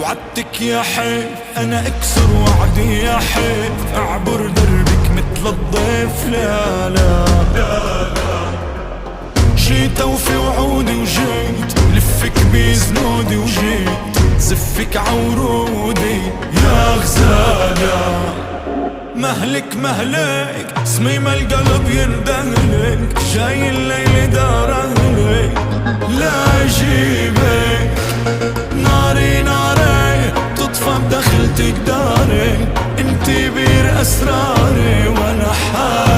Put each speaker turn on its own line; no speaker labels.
وعدتك يا حيف انا اكسر وعدي يا حيف، اعبر دربك مثل الضيف. لا لا جيت اوفي وعودي وجيت لفك بزنودي وجيت زفك عورودي يا غزالة. مهلك مهلك صميم القلب يندهلك، جاي الليل دار اهلك لا اجيبك. ناري ناري تطفى بدخلتك داري، انتي بير اسراري وانا حالي